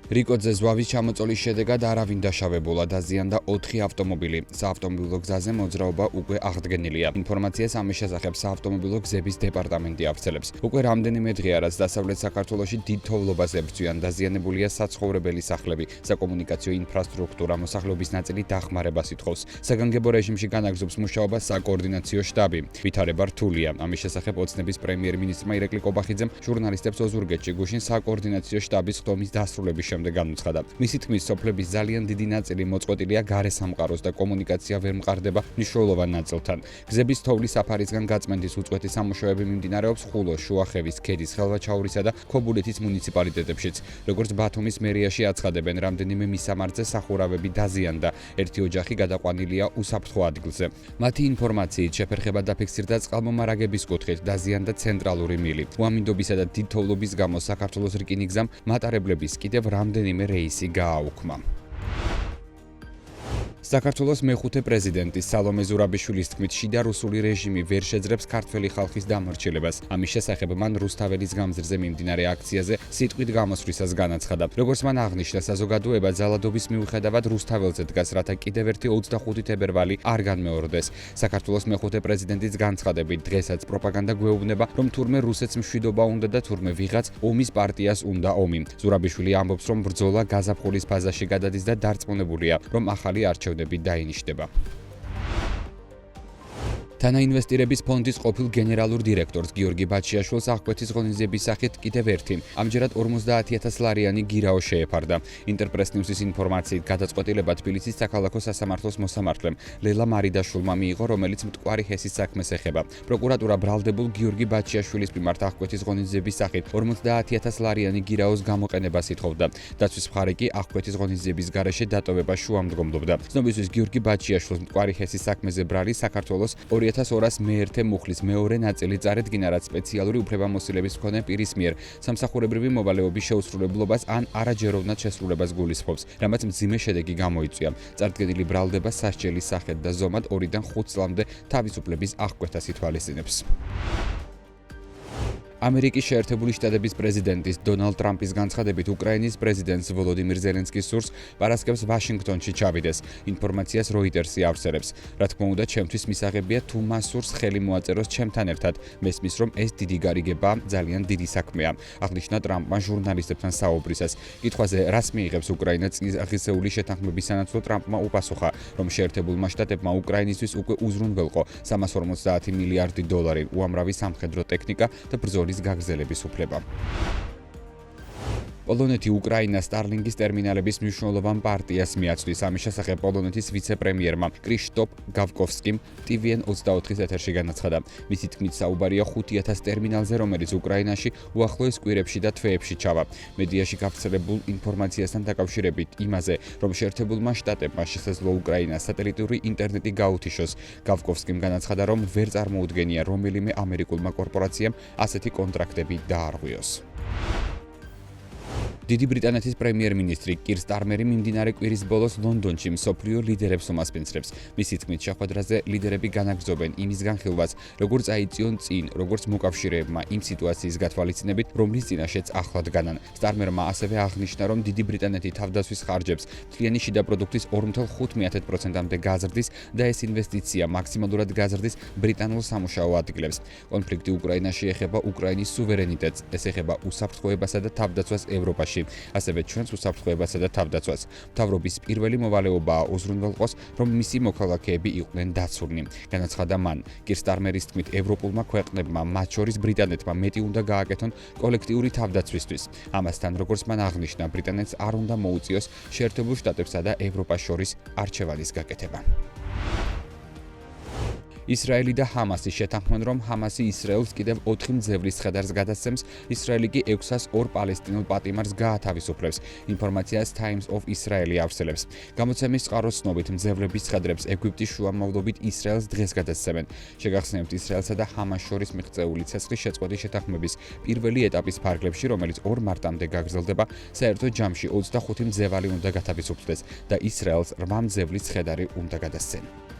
რიკოძე ზვავის ჩამოწოლის შედეგად არავინ დაშავებულა, დაზიანდა 4 ავტომობილი. საავტომობილო გზაზე მოძრაობა უკვე აღდგენილია. ინფორმაციას ამის შესახებ საავტომობილო გზების დეპარტამენტი ავრცელებს. უკვე რამდენიმე დღეა, რაც დასავლეთ საქართველოში დიდ თოვლობას ებრძვიან, დაზიანებულია საცხოვრებელი სახლები, საკომუნიკაციო ინფრასტრუქტურა, მოსახლეობის ნაწილი დახმარებას ითხოვს. საგანგებო რეჟიმში განაგრძობს მუშაობა საკოორდინაციო შტაბი. ვითარება რთულია. ამის შესახებ ოცნების პრემიერ-მინისტრმა ირაკლი კობახიძემ ჟურნალისტებს ოზურგეთში გუშინ საკოორდინაციო შტაბის ხდომის დასრულების შემდეგ განუცხადა. მისი თქმით, სოფლების ძალიან დიდი ნაწილი მოწყვეტილია გარესამყაროს და კომუნიკაცია ვერ მყარდება მნიშვნელოვან ნაწილთან. გზების თოვლის საფარისგან გაწმენდის უწყვეტი სამუშაოები მიმდინარეობს ხულოს, შუახევის, ქედის, ხელვაჩაურისა და ქობულეთის მუნიციპალიტეტებშიც. როგორც ბათუმის მერიაში აცხადებენ, რამდენიმე მისამართზე სახურავები დაზიანდა. ერთი ოჯახი გადაყვანილია უსაფრთხო ადგილზე. მათი ინფორმაციით შეფერხება დაფიქსირდა წყალმომარაგების კუთხით, დაზიანდა ცენტრალური მილი. უამინდობისა და დიდ თოვლობის გამო საქართველოს რკინიგზამ მატარებლების კიდევ რამდენიმე რეისი გააუქმა. საქართველოს მეხუთე პრეზიდენტი სალომე ზურაბიშვილის თქმით, შიდა რუსული რეჟიმი ვერ შეძრებს ქართველი ხალხის დამორჩილებას. ამის შესახებ მან რუსთაველის გამზირზე მიმდინარე აქციაზე სიტყვით გამოსვლისას განაცხადა. როგორც მან აღნიშნა, საზოგადოება ძალადობის მიუხედავად რუსთაველზე დგას, რათა კიდევ ერთი 25 თებერვალი არ განმეორდეს. საქართველოს მეხუთე პრეზიდენტის განცხადებით, დღესაც პროპაგანდა გვეუბნება, რომ თურმე რუსეთს მშვიდობა უნდა და თურმე ვიღაც ომის პარტიას უნდა ომი. ზურაბიშვილი ამბობს, რომ ბრძოლა გაზაფხულის ფაზაში გადადის და დარწმუნებულია, რომ ახალი არჩევნები დაინიშნება. თანაინვესტირების ფონდის ყოფილ გენერალურ დირექტორს გიორგი ბაჩიაშვილს აღკვეთის ღონისძიების სახით კიდევ ერთი, ამჯერად 50,000 ლარიანი გირაო შეეფარდა. ინტერპრეს ნიუსის ინფორმაციით, გადაწყვეტილება თბილისის საქალაქო სასამართლოს მოსამართლემ ლელა მარიდაშვილმა მიიღო, რომელიც მტკვარი ჰესის საქმეს ეხება. პროკურატურა ბრალდებულ გიორგი ბაჩიაშვილის მიმართ აღკვეთის ღონისძიების სახით 50,000 ლარიანი გირაოს გამოყენებას ითხოვდა. დაცვის მხარე კი აღკვეთის ღონისძიების გარეშე დატოვებას შუამდგომლობდა. ცნობისთვის, გიორგი ბაჩიაშვილს მტკვარი ჰესის საქმეზე ბრალი საქართველოს 2200 მეერთე მუხლის მეორე ნაწილი წარედგინა, რაც სპეციალური უფლებამოსილების მქონე პირის მიერ სამსახურებრივი მოვალეობის შეუსრულებლობას ან არაჯეროვნად შესრულებას გულისხმობს, რამაც მძიმე შედეგი გამოიწვია. წარდგენილი ბრალდება სასჯელის სახით და ზომად 2-დან 5 წლამდე თავისუფლების აღკვეთას ითვალისწინებს. ამერიკის შეერთებული შტატების პრეზიდენტის დონალდ ტრამპის განცხადებით, უკრაინის პრეზიდენტს ვოლოდიმირ ზელენსკის სურს პარასკევს ვაშინგტონში ჩავიდეს. ინფორმაციას როიტერსი ავრცელებს. რა თქმა უნდა, ჩემთვის მისაღებია თუ მას სურს ხელი მოაწეროს ჩემთან ერთად. მესმის, რომ ეს დიდი გარიგება ძალიან დიდი საქმეა. აღნიშნა ტრამპმა ჟურნალისტებთან საუბრისას. კითხვაზე, რას მიიღებს უკრაინა წლის აღისეული შეთანხმების სანაცვლოდ, ტრამპმა უპასუხა, რომ შეერთებულმა შტატებმა უკრაინისთვის უკვე უზრუნველყო 350 მილიარდი დოლარი, უამრავი სამხედრო ტექნიკა და ბრძოლის გაგრძელების უფლება. პოლონეთი უკრაინას სტარლინგის ტერმინალების მნიშვნელოვან პარტიას მიაწვდის. ამის შესახებ პოლონეთის ვიცე-პრემიერმა კრიშტოპ გავკოვსკიმ TVN24-ის ეთერში განაცხადა. მისი თქმით, საუბარია 5,000 ტერმინალზე, რომელიც უკრაინაში უახლოეს კვირებში და თვეებში ჩავა. მედიაში გავრცელებულ ინფორმაციასთან დაკავშირებით იმაზე, რომ შეერთებულმა შტატებმა შესაძლო უკრაინას სატელიტური ინტერნეტი გაუთიშოს, გავკოვსკიმ განაცხადა, რომ ვერ წარმოუდგენია რომელიმე ამერიკულმა კორპორაციამ ასეთი კონტრაქტები დაარღვიოს. დიდი ბრიტანეთის პრემიერ-მინისტრი კირ სტარმერი მიმდინარე კვირის ბოლოს ლონდონში მსოფლიო ლიდერებს უმასპინძლებს. მისი თქმით, შეხვედრაზე ლიდერები განაგრძობენ იმის განხილვას, როგორც აიწიონ წინ, როგორც მოკავშირეებმა იმ სიტუაციის გათვალისწინებით, რომლის წინაშეც ახლად განან. სტარმერმა ასევე აღნიშნა, რომ დიდი ბრიტანეთი თავდაცვის ხარჯებს მთლიანი შიდა პროდუქტის 2.5%-მდე გაზრდის და ეს ინვესტიცია მაქსიმალურად გაზრდის ბრიტანულ სამუშაო ადგილებს. კონფლიქტი უკრაინაში ეხება უკრაინის სუვერენიტეტს, ეს ეხება უსაფრთხოებასა და თავდაცვას ევროპაში. ასევე ჩვენს უსაფრთხოებასა და თავდაცვას. მთავრობის პირველი მოვალეობაა უზრუნველყოს, რომ მისი მოქალაქეები იყვნენ დაცულნი. განაცხადა მან. კირ სტარმერის თქმით, ევროპულმა ქვეყნებმა, მათ შორის ბრიტანეთმა, მეტი უნდა გააკეთონ კოლექტიური თავდაცვისთვის. ამასთან, როგორც მან აღნიშნა, ბრიტანეთს არ უნდა მოუწიოს შეერთებულ შტატებსა და ევროპას შორის არჩევანის გაკეთება. ისრაელი და ჰამასი შეთანხმდნენ, რომ ჰამასი ისრაელს კიდევ 4 მძევლის ხედარს გადასცემს, ისრაელი კი 602 პალესტინელ პატიმარს გაათავისუფლებს. ინფორმაციას Times of Israel ავრცელებს. გამოცემის წყაროს ცნობით, მძევლების ხედრებს ეგვიპტის შუამავლობით ისრაელს დღეს გადასცემენ. შეგახსენებთ, ისრაელსა და ჰამას შორის მიღწეული ცეცხლის შეწყვეტის შეთანხმების პირველი ეტაპის ფარგლებში, რომელიც 2 მარტამდე გაგრძელდება, საერთო ჯამში 25 მძევალი უნდა გათავისუფლდეს და ისრაელს 8 მძევლის ხედარი უნდა გადასცენ.